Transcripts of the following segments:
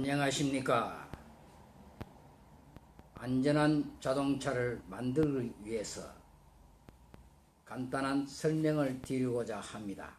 안녕하십니까. 안전한 자동차를 만들기 위해서 간단한 설명을 드리고자 합니다.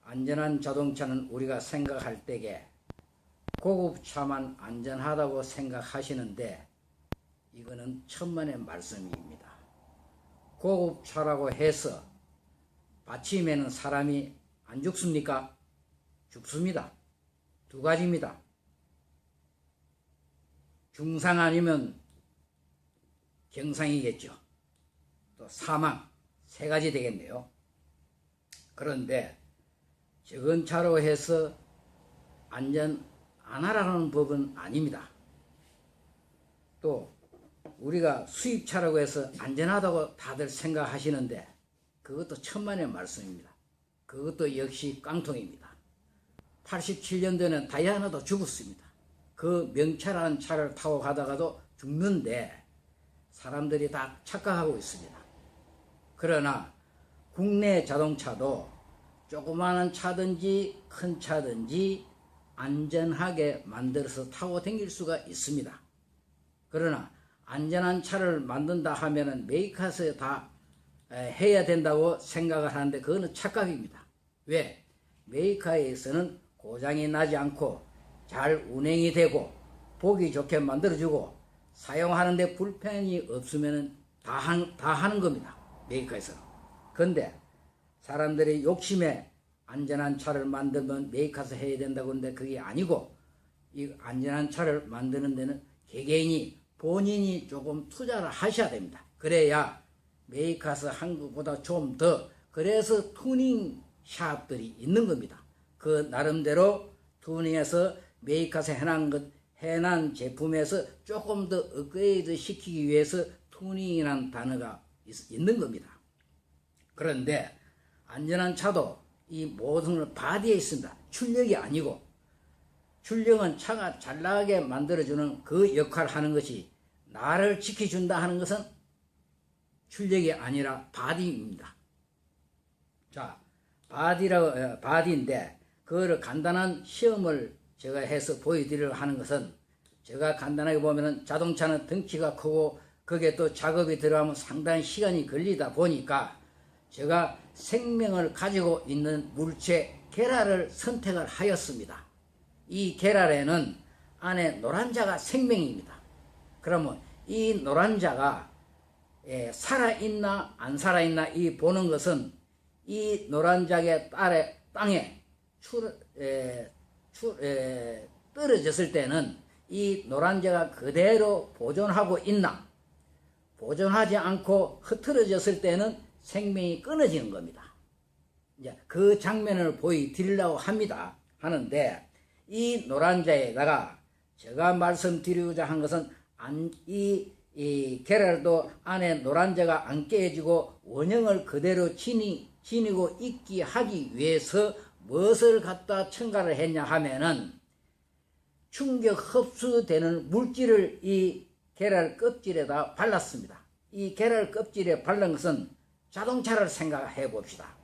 안전한 자동차는 우리가 생각할 때에 고급차만 안전하다고 생각하시는데 이거는 천만의 말씀입니다. 고급차라고 해서 받침에는 사람이 안 죽습니까? 죽습니다. 두 가지입니다. 중상 아니면 경상이겠죠. 또 사망, 세 가지 되겠네요. 그런데 적은 차로 해서 안전 안 하라는 법은 아닙니다. 또 우리가 수입차라고 해서 안전하다고 다들 생각하시는데 그것도 천만의 말씀입니다. 그것도 역시 깡통입니다. 87년도에는 다이아나도 죽었습니다. 그 명차라는 차를 타고 가다가도 죽는데 사람들이 다 착각하고 있습니다. 그러나 국내 자동차도 조그마한 차든지 큰 차든지 안전하게 만들어서 타고 다닐 수가 있습니다. 그러나 안전한 차를 만든다 하면은 메이커에서 다 해야 된다고 생각을 하는데 그거는 착각입니다. 왜? 메이커에서는 고장이 나지 않고 잘 운행이 되고 보기 좋게 만들어주고 사용하는데 불편이 없으면 다 하는 겁니다. 메이커에서는. 그런데 사람들이 욕심에 안전한 차를 만들면 메이커에서 해야 된다고 하는데 그게 아니고 이 안전한 차를 만드는 데는 개개인이 본인이 조금 투자를 하셔야 됩니다. 그래야 메이커에서 한 것보다 좀 더, 그래서 투닝 샵들이 있는 겁니다. 그 나름대로 투닝해서 메이커에서 해난 제품에서 조금 더 업그레이드 시키기 위해서 투닝이라는 단어가 있는 겁니다. 그런데 안전한 차도 이 모든 바디에 있습니다. 출력이 아니고, 출력은 차가 잘 나가게 만들어주는 그 역할을 하는 것이, 나를 지켜준다 하는 것은 출력이 아니라 바디입니다. 자, 바디인데 그거를 간단한 시험을 제가 해서 보여드리려고 하는 것은, 제가 간단하게 보면은 자동차는 덩치가 크고 거기에 또 작업이 들어가면 상당히 시간이 걸리다 보니까 제가 생명을 가지고 있는 물체 계랄을 선택을 하였습니다. 이 계랄에는 안에 노란자가 생명입니다. 그러면 이 노란자가 살아있나 안 살아있나 이 보는 것은 이 노란자의 땅에 떨어졌을 때는 이 노란자가 그대로 보존하고 있나, 보존하지 않고 흐트러졌을 때는 생명이 끊어지는 겁니다. 이제 그 장면을 보여드리려고 하는데, 이 노란자에다가 제가 말씀드리고자 한 것은 이 계랄도 안에 노란자가 안 깨지고 원형을 그대로 지니고 있게 하기 위해서 무엇을 갖다 첨가를 했냐 하면은 충격 흡수되는 물질을 이 계랄 껍질에다 발랐습니다. 이 계랄 껍질에 바른 것은 자동차를 생각해 봅시다.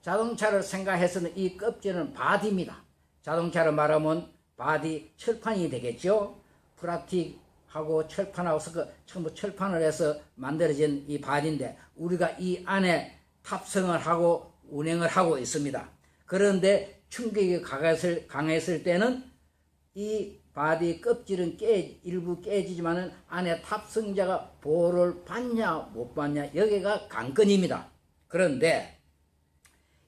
자동차를 생각해서는 이 껍질은 바디입니다. 자동차를 말하면 바디, 철판이 되겠죠. 플라스틱하고 철판하고 전부 철판을 해서 만들어진 이 바디인데 우리가 이 안에 탑승을 하고 운행을 하고 있습니다. 그런데 충격이 강했을 때는 이 바디 껍질은 일부 깨지지만은 안에 탑승자가 보호를 받냐 못 받냐 여기가 관건입니다. 그런데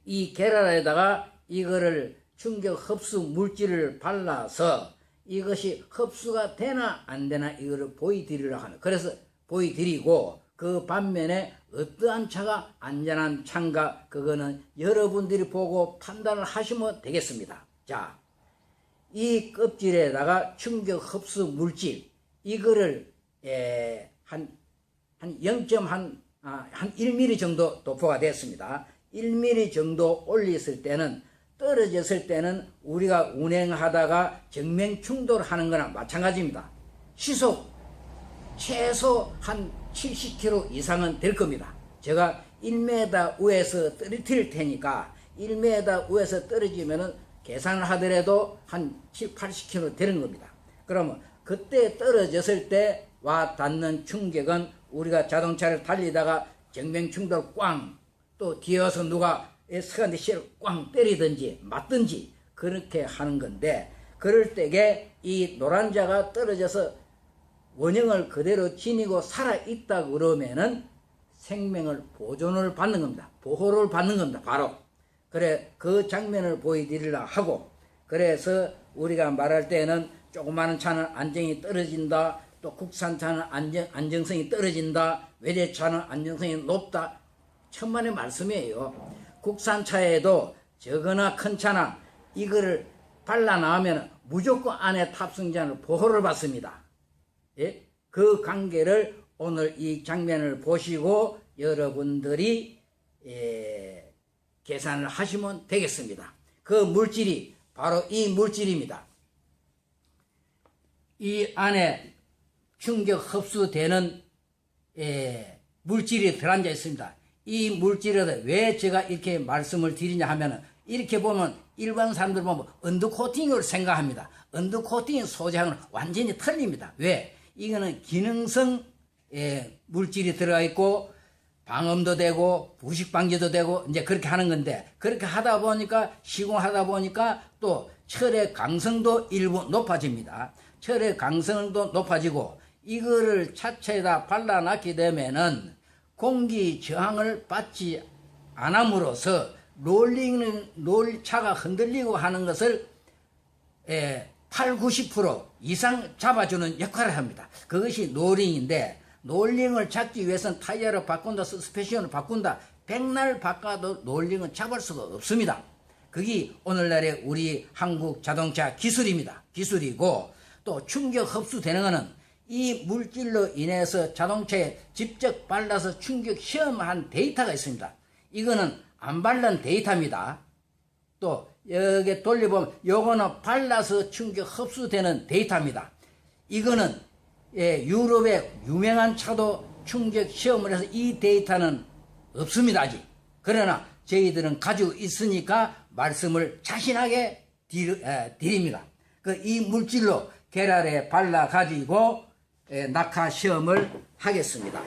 이 계랄에다가 이거를 충격 흡수 물질을 발라서 이것이 흡수가 되나 안 되나 이거를 보여드리려고 하는, 그래서 보여드리고 그 반면에 어떠한 차가 안전한 차인가 그거는 여러분들이 보고 판단을 하시면 되겠습니다. 자, 이 껍질에다가 충격 흡수 물질 이거를 한 1mm 정도 도포가 됐습니다. 1mm 정도 올렸을 때는, 떨어졌을 때는 우리가 운행하다가 정면 충돌을 하는 거나 마찬가지입니다. 시속 최소 한 70km 이상은 될 겁니다. 제가 1m 위에서 떨어뜨릴 테니까 1m 위에서 떨어지면은 계산을 하더라도 한 7, 80km 되는 겁니다. 그러면 그때 떨어졌을 때 와 닿는 충격은 우리가 자동차를 달리다가 정면 충돌 꽝, 또 뒤에 와서 누가 서간대 실을 꽝 때리든지 맞든지 그렇게 하는 건데, 그럴 때에 이 노란자가 떨어져서 원형을 그대로 지니고 살아있다 그러면은 생명을 보존을 받는 겁니다. 보호를 받는 겁니다. 바로. 그래, 그 장면을 보여드리려 하고, 그래서 우리가 말할 때는 조그마한 차는 안정이 떨어진다, 또 국산차는 안정성이 떨어진다, 외제차는 안정성이 높다. 천만의 말씀이에요. 국산차에도 적거나 큰 차나 이거를 발라 나오면 무조건 안에 탑승자는 보호를 받습니다. 예? 그 관계를 오늘 이 장면을 보시고 여러분들이 계산을 하시면 되겠습니다. 그 물질이 바로 이 물질입니다. 이 안에 충격 흡수되는 물질이 들어앉아 있습니다. 이 물질에 왜 제가 이렇게 말씀을 드리냐 하면은, 이렇게 보면 일반 사람들 보면 언더코팅을 생각합니다. 언더코팅 소재하고는 완전히 틀립니다. 왜? 이거는 기능성 물질이 들어가 있고 방음도 되고 부식 방지도 되고 이제 그렇게 하는 건데, 그렇게 하다 보니까 시공하다 보니까 또 철의 강성도 일부 높아집니다. 철의 강성도 높아지고, 이거를 차체에다 발라놨게 되면은 공기 저항을 받지 않음으로써 차가 흔들리고 하는 것을 8, 90% 이상 잡아주는 역할을 합니다. 그것이 롤링인데, 롤링을 잡기 위해서는 타이어를 바꾼다, 서스펜션을 바꾼다, 백날 바꿔도 롤링은 잡을 수가 없습니다. 그게 오늘날의 우리 한국 자동차 기술입니다. 기술이고, 또 충격 흡수되는 것은 이 물질로 인해서 자동차에 직접 발라서 충격 시험한 데이터가 있습니다. 이거는 안 바른 데이터입니다. 또 여기 돌려보면 요거는 발라서 충격 흡수되는 데이터입니다. 이거는 유럽의 유명한 차도 충격 시험을 해서 이 데이터는 없습니다, 아직. 그러나 저희들은 가지고 있으니까 말씀을 자신하게 드립니다. 이 물질로 계랄에 발라 가지고 낙하 시험을 하겠습니다.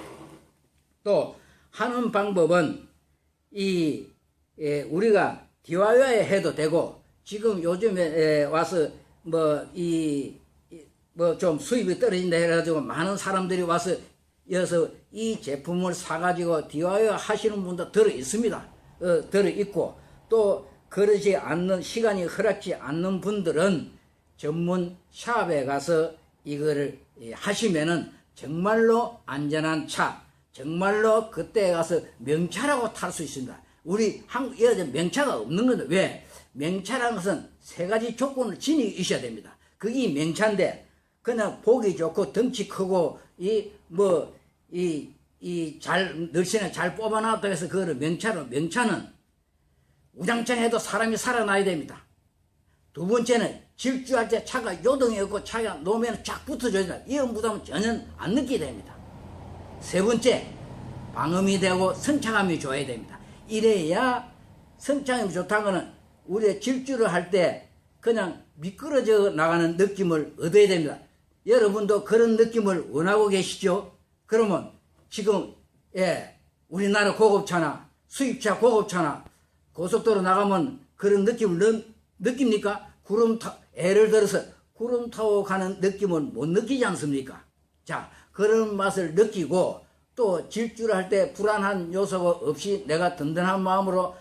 또 하는 방법은 우리가 DIY 해도 되고, 지금 요즘에 와서 좀 수입이 떨어진다 해가지고 많은 사람들이 와서 여기서 이 제품을 사가지고 DIY 하시는 분도 들어 있습니다. 들어 있고, 또 그러지 않는, 시간이 허락지 않는 분들은 전문 샵에 가서 이거를 하시면은 정말로 안전한 차, 정말로 그때 가서 명차라고 탈 수 있습니다. 우리 한국 여자 명차가 없는 건데, 왜? 명차라는 것은 세 가지 조건을 지니고 있어야 됩니다. 그게 명차인데, 그냥 보기 좋고 덩치 크고 늘씬하게 잘 뽑아놨다고 해서 그거를 명차는 우장창 해도 사람이 살아나야 됩니다. 두 번째는 질주할 때 차가 요동이 없고 차가 놓으면 쫙 붙어줘야 됩니다. 이런 부담은 전혀 안 느끼게 됩니다. 세 번째, 방음이 되고 승차감이 좋아야 됩니다. 이래야 승차감이 좋다는 것은 우리가 질주를 할 때 그냥 미끄러져 나가는 느낌을 얻어야 됩니다. 여러분도 그런 느낌을 원하고 계시죠? 그러면 지금 우리나라 고급차나 수입차 고급차나 고속도로 나가면 그런 느낌을 느낍니까? 예를 들어서 구름 타고 가는 느낌을 못 느끼지 않습니까? 자, 그런 맛을 느끼고, 또 질주를 할 때 불안한 요소가 없이 내가 든든한 마음으로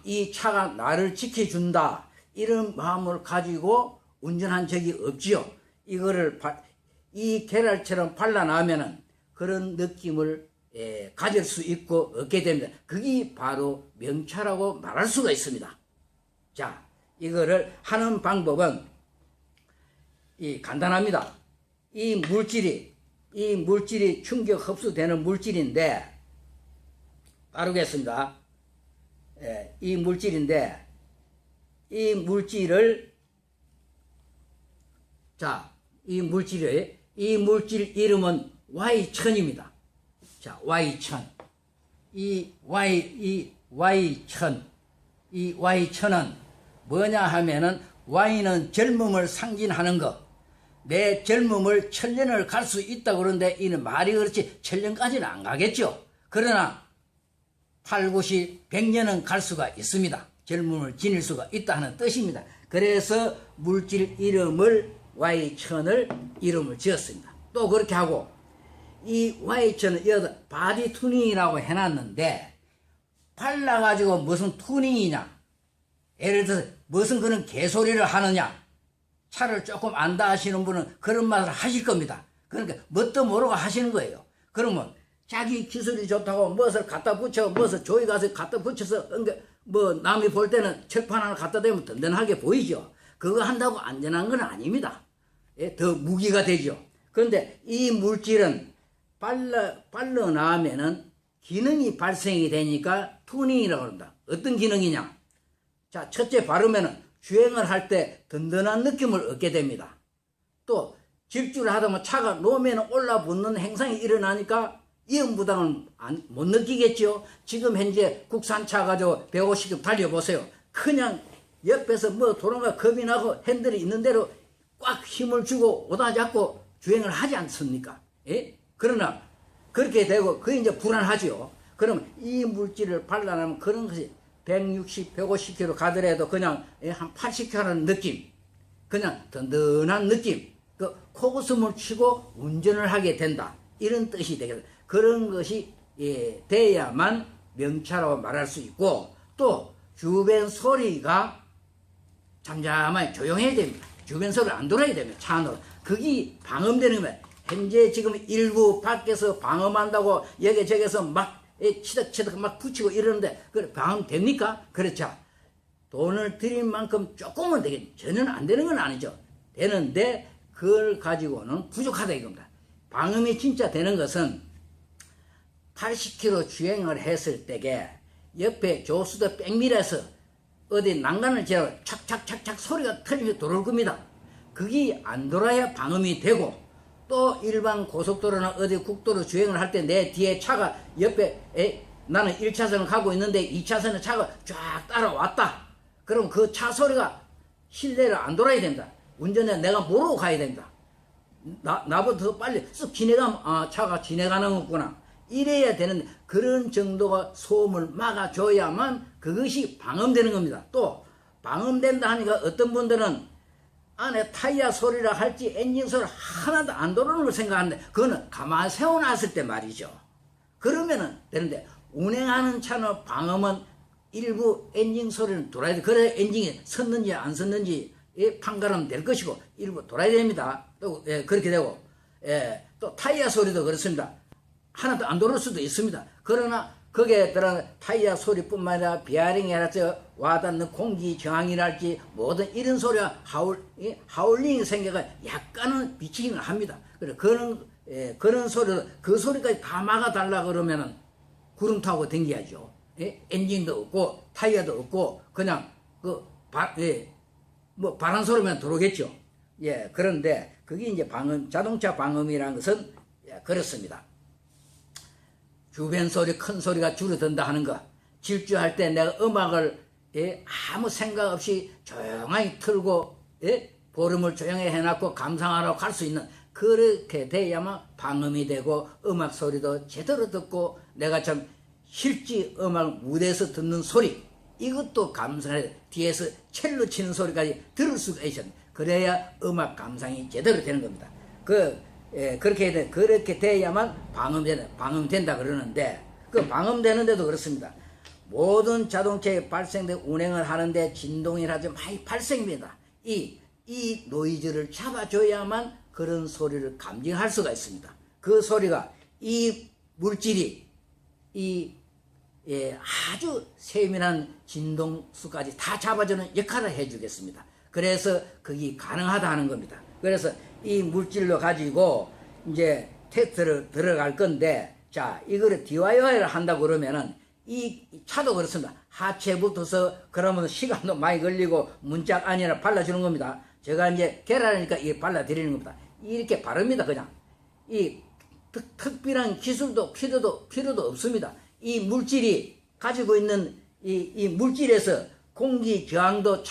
이 차가 나를 지켜준다, 이런 마음을 가지고 운전한 적이 없지요. 이거를 이 계랄처럼 발라나면은 그런 느낌을 가질 수 있고 얻게 됩니다. 그게 바로 명차라고 말할 수가 있습니다. 자, 이거를 하는 방법은 간단합니다. 이 물질이 충격 흡수되는 물질인데, 따르겠습니다. 이 물질을 이 물질 이름은 Y천입니다. 자, Y천. 이 Y천은 뭐냐 하면은 와인은 젊음을 상징하는 것. 내 젊음을 천년을 갈 수 있다고 그러는데 이는 말이 그렇지 천년까지는 안 가겠죠. 그러나 8, 90, 100년은 갈 수가 있습니다. 젊음을 지닐 수가 있다는 뜻입니다. 그래서 물질 이름을 와이천을 이름을 지었습니다. 또 그렇게 하고 이 와이천은 여기다 바디 투닝이라고 해놨는데 발라가지고 무슨 투닝이냐, 예를 들어서 무슨 그런 개소리를 하느냐, 차를 조금 안다 하시는 분은 그런 말을 하실 겁니다. 그러니까 뭣도 모르고 하시는 거예요. 그러면 자기 기술이 좋다고 무엇을 갖다 붙여, 무엇을 조이 가서 갖다 붙여서 뭐 남이 볼 때는 철판 하나 갖다 대면 든든하게 보이죠. 그거 한다고 안전한 건 아닙니다. 예, 더 무기가 되죠. 그런데 이 물질은 빨려 나오면은 기능이 발생이 되니까 투닝이라고 합니다. 어떤 기능이냐? 자, 첫째 바르면은 주행을 할 때 든든한 느낌을 얻게 됩니다. 또 질주를 하다 보면 차가 놓으면 올라붙는 행상이 일어나니까 이음부담을 못 느끼겠죠. 지금 현재 국산차 가지고 150km 달려보세요. 그냥 옆에서 뭐 도로가 겁이 나고 핸들이 있는 대로 꽉 힘을 주고 오다 잡고 주행을 하지 않습니까? 예? 그러나 그렇게 되고 그게 이제 불안하죠. 그러면 이 물질을 발라내면 그런 것이 160, 150km 가더라도 그냥 한 80km 하는 느낌, 그냥 든든한 느낌, 그 코웃음을 치고 운전을 하게 된다. 이런 뜻이 되겠다. 그런 것이 돼야만 명차라고 말할 수 있고, 또 주변 소리가 잠잠하게 조용해야 됩니다. 주변 소리 안 들어야 됩니다. 차 안으로. 그게 방음되는 거예요. 현재 지금 일부 밖에서 방음한다고 여기저기서 막 치덕치덕 막 붙이고 이러는데 그래 방음됩니까? 그렇죠. 돈을 들인 만큼 조금은 되겠죠. 전혀 안 되는 건 아니죠. 되는데 그걸 가지고는 부족하다 이겁니다. 방음이 진짜 되는 것은 80km 주행을 했을 때에 옆에 조수도 백밀에서 어디 난간을 지나고 착착착착 소리가 터지면서 들어올 겁니다. 그게 안 돌아야 방음이 되고, 또 일반 고속도로나 어디 국도로 주행을 할 때 내 뒤에 차가 옆에 나는 1차선을 가고 있는데 2차선에 차가 쫙 따라왔다. 그럼 그 차 소리가 실내로 안 돌아야 된다. 운전에 내가 모르고 가야 된다. 나보다 더 빨리 쓱 지나가면 아 차가 지나가는 거구나. 이래야 되는데 그런 정도가 소음을 막아줘야만 그것이 방음되는 겁니다. 또 방음된다 하니까 어떤 분들은 안에 타이어 소리라 할지 엔진 소리 하나도 안 들어오는 걸 생각하는데 그거는 가만히 세워놨을 때 말이죠. 그러면은 되는데 운행하는 차는 방음은 일부 엔진 소리는 돌아야 돼. 그래야 엔진이 섰는지 안 섰는지 판가름 될 것이고 일부 돌아야 됩니다. 또 그렇게 되고 또 타이어 소리도 그렇습니다. 하나도 안 돌아올 수도 있습니다. 그러나 거기에 들어간 타이어 소리뿐만 아니라 비아링이랄지 와닿는 공기 저항이랄지 모든 이런 소리가 하울링이 생겨가 약간은 비치기는 합니다. 그래 그런 소리도 그 소리까지 다 막아달라 그러면은 구름 타고 댕겨야죠. 엔진도 없고 타이어도 없고 그냥 뭐 바람 소리만 들어오겠죠. 그런데 그게 이제 방음, 자동차 방음이라는 것은 그렇습니다. 주변 소리, 큰 소리가 줄어든다 하는 거. 질주할 때 내가 음악을 아무 생각 없이 조용하게 틀고 볼륨을 조용히 해놨고 감상하러 갈 수 있는 그렇게 돼야만 방음이 되고 음악 소리도 제대로 듣고 내가 참 실제 음악 무대에서 듣는 소리 이것도 감상해야 돼. 뒤에서 첼로 치는 소리까지 들을 수가 있어야 돼. 그래야 음악 감상이 제대로 되는 겁니다. 그렇게 돼야만 방음된다 그러는데, 그 방음되는데도 그렇습니다. 모든 자동차에 발생된 운행을 하는데 진동이라든지 많이 발생됩니다. 이 노이즈를 잡아줘야만 그런 소리를 감지할 수가 있습니다. 그 소리가 이 물질이 아주 세밀한 진동수까지 다 잡아주는 역할을 해주겠습니다. 그래서 그게 가능하다 하는 겁니다. 그래서 이 물질로 가지고 이제 테스트를 들어갈 건데, 자, 이거를 DIY를 한다고 그러면은 이 차도 그렇습니다. 하체부터서 그러면 시간도 많이 걸리고 문짝 아니라 발라주는 겁니다. 제가 이제 계란이니까 이게 발라드리는 겁니다. 이렇게 바릅니다. 그냥 이 특별한 기술도 필요도 없습니다. 이 물질이 가지고 있는 이 물질에서 공기 저항도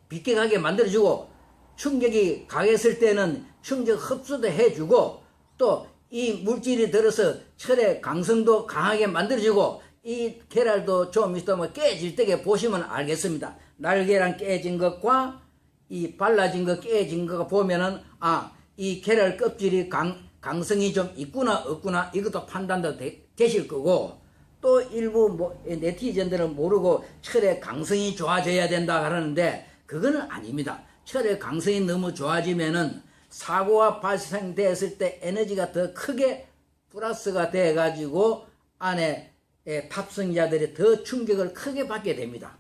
비껴가게 만들어주고, 충격이 강했을 때는 충격 흡수도 해주고, 또 이 물질이 들어서 철의 강성도 강하게 만들어주고, 이 계랄도 좀 있으면 깨질 때에 보시면 알겠습니다. 날개랑 깨진 것과 이 발라진 거 깨진 거 보면은 이 계랄 껍질이 강성이 좀 있구나 없구나 이것도 판단도 되실 거고, 또 일부 네티즌들은 모르고 철의 강성이 좋아져야 된다 하는데 그거는 아닙니다. 철의 강성이 너무 좋아지면은 사고가 발생됐을 때 에너지가 더 크게 플러스가 돼 가지고 안에 탑승자들이 더 충격을 크게 받게 됩니다.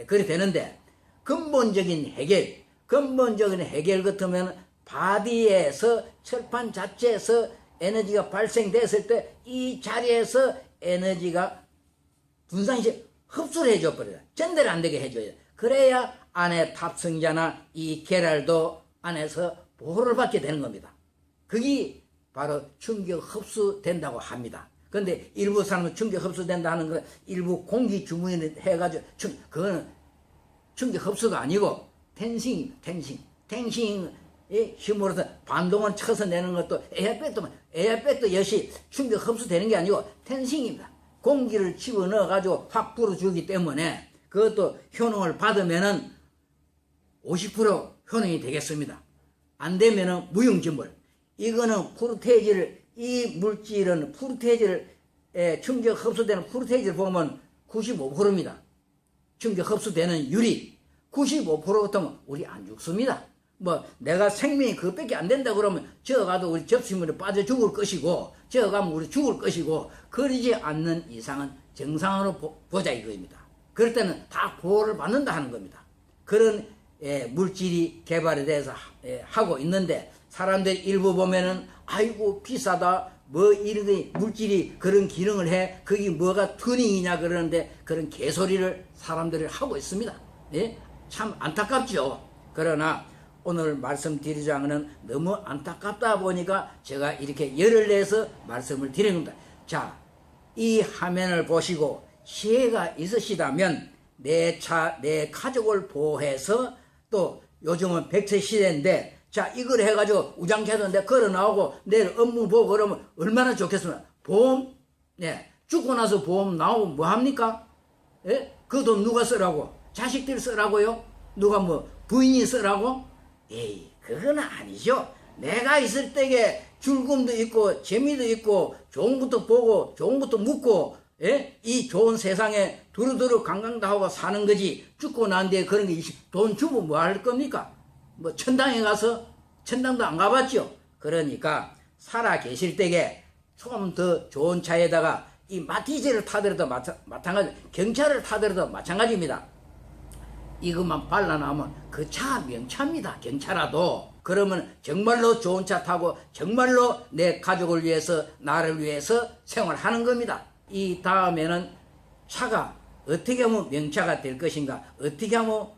그렇게 되는데, 근본적인 해결 같으면 바디에서 철판 자체에서 에너지가 발생됐을 때 이 자리에서 에너지가 분산시 흡수를 해줘 버려요. 전달이 안 되게 해줘요. 그래야 안에 탑승자나 이 계랄도 안에서 보호를 받게 되는 겁니다. 그게 바로 충격 흡수된다고 합니다. 그런데 일부 사람은 충격 흡수된다 하는 건 일부 공기 주문을 해가지고 그거는 충격 흡수가 아니고 텐싱입니다. 텐싱의 힘으로서 반동을 쳐서 내는 것도 에어백도 역시 충격 흡수되는 게 아니고 텐싱입니다. 공기를 집어넣어가지고 확 불어주기 때문에 그것도 효능을 받으면은 50% 효능이 되겠습니다. 안 되면은 무용지물. 이거는 이 물질은 충격 흡수되는 프루테이지를 보면 95%입니다. 충격 흡수되는 율이 95% 같으면 우리 안 죽습니다. 내가 생명이 그것밖에 안 된다 그러면 저 가도 우리 접시물에 빠져 죽을 것이고, 저 가면 우리 죽을 것이고, 그러지 않는 이상은 정상으로 보자 이거입니다. 그럴 때는 다 보호를 받는다 하는 겁니다. 그런 물질이 개발에 대해서 하고 있는데, 사람들 일부 보면은 아이고 비싸다 이런 물질이 그런 기능을 해, 그게 뭐가 튜닝이냐 그러는데 그런 개소리를 사람들이 하고 있습니다. 참 안타깝죠. 그러나 오늘 말씀드리자면은 너무 안타깝다 보니까 제가 이렇게 열을 내서 말씀을 드리는 겁니다. 자, 이 화면을 보시고 시혜가 있으시다면 내 가족을 보호해서, 또 요즘은 100세 시대인데, 자, 이걸 해가지고 우장캐도 내 걸어 나오고 내일 업무 보고 그러면 얼마나 좋겠습니까? 보험, 죽고 나서 보험 나오면 뭐합니까? 그 돈 누가 쓰라고? 자식들 쓰라고요? 누가 부인이 쓰라고? 그건 아니죠. 내가 있을 때에 즐거움도 있고 재미도 있고 좋은 것도 보고 좋은 것도 묻고, 이 좋은 세상에 두루두루 관광도 하고 사는 거지, 죽고 난 뒤에 그런 게 돈 주고 뭐 할 겁니까? 천당에 가서, 천당도 안 가봤죠. 그러니까 살아 계실 때에 좀 더 좋은 차에다가 이 마티즈를 타더라도 마찬가지, 경차를 타더라도 마찬가지입니다. 이것만 발라나면 그 차 명차입니다. 경차라도. 그러면 정말로 좋은 차 타고 정말로 내 가족을 위해서, 나를 위해서 생활하는 겁니다. 이 다음에는 차가 어떻게 하면 명차가 될 것인가, 어떻게 하면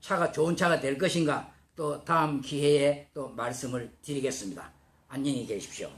차가 좋은 차가 될 것인가, 또 다음 기회에 또 말씀을 드리겠습니다. 안녕히 계십시오.